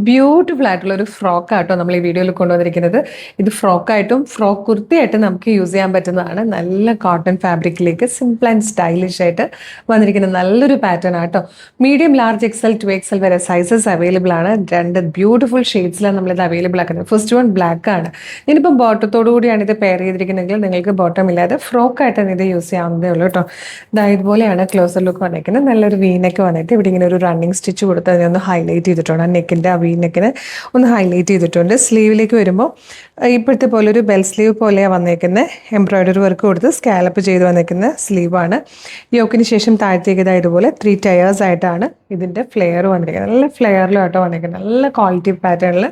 Beautiful ആയിട്ടുള്ള ഒരു ഫ്രോക്കാട്ടോ നമ്മൾ ഈ വീഡിയോയിൽ കൊണ്ടുവന്നിരിക്കുന്നത്. ഇത് ഫ്രോക്കായിട്ടും ഫ്രോക്ക് കുർത്തിയായിട്ടും നമുക്ക് യൂസ് ചെയ്യാൻ പറ്റുന്നതാണ്. നല്ല കോട്ടൺ ഫാബ്രിക്കിലേക്ക് സിമ്പിൾ ആൻഡ് സ്റ്റൈലിഷ് ആയിട്ട് വന്നിരിക്കുന്ന നല്ലൊരു പാറ്റേൺ ആട്ടോ. മീഡിയം, ലാർജ്, എക്സൽ, 2XL വരെ സൈസസ് അവൈലബിൾ ആണ്. രണ്ട് ബ്യൂട്ടിഫുൾ ഷെയ്ഡ്സിലാണ് നമ്മളിത് അവൈലബിൾ ആക്കുന്നത്. ഫസ്റ്റ് വൺ ബ്ലാക്ക് ആണ്. ഇനിയിപ്പോൾ ബോട്ടത്തോടു കൂടിയാണ് ഇത് പെയർ ചെയ്തിരിക്കുന്നതെങ്കിൽ നിങ്ങൾക്ക് ബോട്ടം ഇല്ലാതെ ഫ്രോക്കായിട്ടാണ് ഇത് യൂസ് ചെയ്യാവുന്നതേ ഉള്ളൂ കേട്ടോ. ഇതുപോലെയാണ് ക്ലോസർ ലുക്ക് വന്നിരിക്കുന്നത്. നല്ലൊരു വീനൊക്കെ വന്നിട്ട് ഇവിടെ ഇങ്ങനെ ഒരു റണ്ണിങ് സ്റ്റിച്ച് കൊടുത്ത് അതിനൊന്ന് ഹൈലൈറ്റ് ചെയ്തിട്ടുണ്ട്. നെക്കിൻ്റെ ആ വീനെക്കിന് ഒന്ന് ഹൈലൈറ്റ് ചെയ്തിട്ടുണ്ട്. സ്ലീവിലേക്ക് വരുമ്പോൾ ഇപ്പോഴത്തെ പോലെ ഒരു ബെൽ സ്ലീവ് പോലെയാണ് വന്നേക്കുന്നത്. എംബ്രോയിഡറി വർക്ക് കൊടുത്ത് സ്കാലപ്പ് ചെയ്ത് വന്നേക്കുന്ന സ്ലീവാണ്. യോക്കിന് ശേഷം താഴത്തേക്ക് ഇതുപോലെ 3 ടയേഴ്സ് ആയിട്ടാണ് ഇതിൻ്റെ ഫ്ലെയർ വന്നിരിക്കുന്നത്. നല്ല ഫ്ലെയറിലും ആട്ടോ വന്നിരിക്കുന്നത്. നല്ല ക്വാളിറ്റി പാറ്റേണിൽ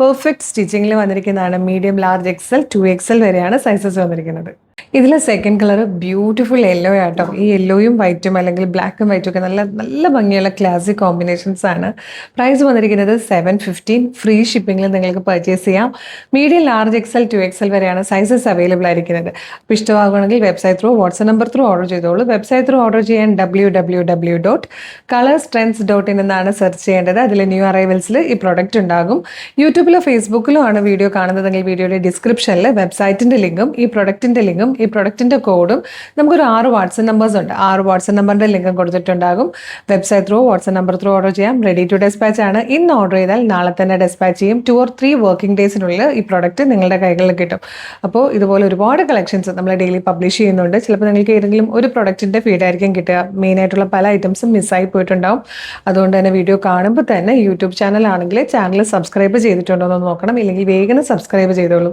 പെർഫെക്റ്റ് സ്റ്റിച്ചിങ്ങിൽ വന്നിരിക്കുന്നതാണ്. മീഡിയം, ലാർജ്, എക്സൽ, 2XL വരെയാണ് സൈസസ് വന്നിരിക്കുന്നത്. ഇതിലെ സെക്കൻഡ് കളർ ബ്യൂട്ടിഫുൾ യെല്ലോ ആട്ടോ. ഈ യെല്ലോയും വൈറ്റും അല്ലെങ്കിൽ ബ്ലാക്കും വൈറ്റും ഒക്കെ നല്ല നല്ല ഭംഗിയുള്ള ക്ലാസിക് കോമ്പിനേഷൻസ് ആണ്. പ്രൈസ് വന്നിരിക്കുന്നത് 715. ഫ്രീ ഷിപ്പിംഗിൽ നിങ്ങൾക്ക് പർച്ചേസ് ചെയ്യാം. മീഡിയം, ലാർജ്, എക്സൽ, 2XL വരെയാണ് സൈസസ് അവൈലബിൾ ആയിരിക്കുന്നത്. അപ്പോൾ ഇഷ്ടമാകുകയാണെങ്കിൽ website through, WhatsApp number through order ചെയ്തോളൂ. വെബ്സൈറ്റ് ത്രൂ ഓർഡർ ചെയ്യാൻ www.colorstrends.in എന്നാണ് സെർച്ച് ചെയ്യേണ്ടത്. അതിൽ ന്യൂ അറൈവൽസിൽ ഈ പ്രൊഡക്റ്റ് ഉണ്ടാകും. യൂട്യൂബിലോ ഫേസ്ബുക്കിലോ ആണ് വീഡിയോ കാണുന്നതെങ്കിൽ വീഡിയോയുടെ ഡിസ്ക്രിപ്ഷനിൽ വെബ്സൈറ്റിൻ്റെ ലിങ്കും ഈ പ്രൊഡക്റ്റിൻ്റെ ലിങ്കും ഈ പ്രൊഡക്റ്റിൻ്റെ കോഡും നമുക്കൊരു 6 വാട്സ്ആപ്പ് നമ്പേഴ്സ് ഉണ്ട്. 6 വാട്സ്ആപ്പ് നമ്പറിൻ്റെ ലിങ്കും കൊടുത്തിട്ടുണ്ടാകും. Website through, WhatsApp number through order ചെയ്യാം. റെഡി ടു ഡെസ്പാച്ച് ആണ്. ഇന്ന് ഓർഡർ ചെയ്താൽ നാളെ തന്നെ ഡെസ്പാച്ച് ചെയ്യും. 2 or 3 വർക്കിംഗ് ഡേയ്സിനുള്ളിൽ ഈ പ്രൊഡക്റ്റ് നിങ്ങളുടെ കൈകളിൽ കിട്ടും. അപ്പോൾ ഇതുപോലെ ഒരുപാട് കളക്ഷൻസ് നമ്മൾ ഡെയിലി പബ്ലിഷ് ചെയ്യുന്നുണ്ട്. ചിലപ്പോൾ നിങ്ങൾക്ക് ഏതെങ്കിലും ഒരു പ്രൊഡക്റ്റിൻ്റെ ഫീഡായിരിക്കും കിട്ടുക. മെയിനായിട്ടുള്ള പല ഐറ്റംസും മിസ്സായി പോയിട്ടുണ്ടാവും. അതുകൊണ്ട് തന്നെ വീഡിയോ കാണുമ്പോൾ തന്നെ യൂട്യൂബ് ചാനലാണെങ്കിൽ ചാനൽ സബ്സ്ക്രൈബ് ചെയ്തിട്ടുണ്ടോ എന്ന് നോക്കണം. ഇല്ലെങ്കിൽ വേഗം സബ്സ്ക്രൈബ് ചെയ്തോളൂ.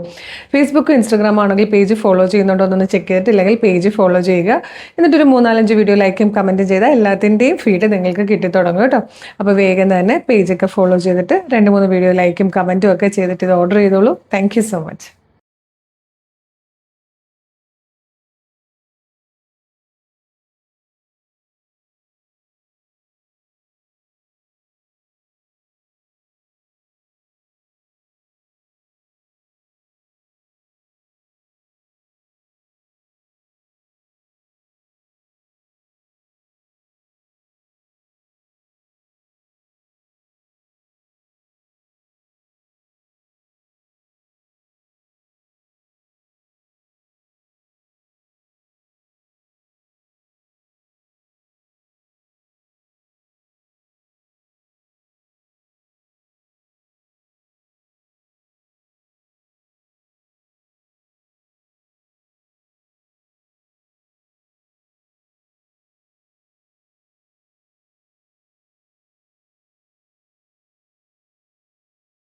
ഫേസ്ബുക്ക്, ഇൻസ്റ്റാഗ്രാം ആണെങ്കിൽ പേജ് ഫോളോ ചെയ്യുന്നുണ്ടോ എന്നൊന്ന് ചെക്ക് ചെയ്തിട്ടില്ലെങ്കിൽ പേജ് ഫോളോ ചെയ്യുക. എന്നിട്ടൊരു 3-4 വീഡിയോ ലൈക്കും കമൻറ്റും ചെയ്താൽ എല്ലാത്തിൻ്റെയും ഫീഡ് നിങ്ങൾക്ക് കിട്ടി തുടങ്ങും കേട്ടോ. അപ്പോൾ വേഗം തന്നെ പേജൊക്കെ ഫോളോ ചെയ്തിട്ട് 2-3 വീഡിയോ ലൈക്കും കമൻറ്റും ഒക്കെ ചെയ്തിട്ട് ഇത് ഓർഡർ ചെയ്തോളൂ. Thank you so much.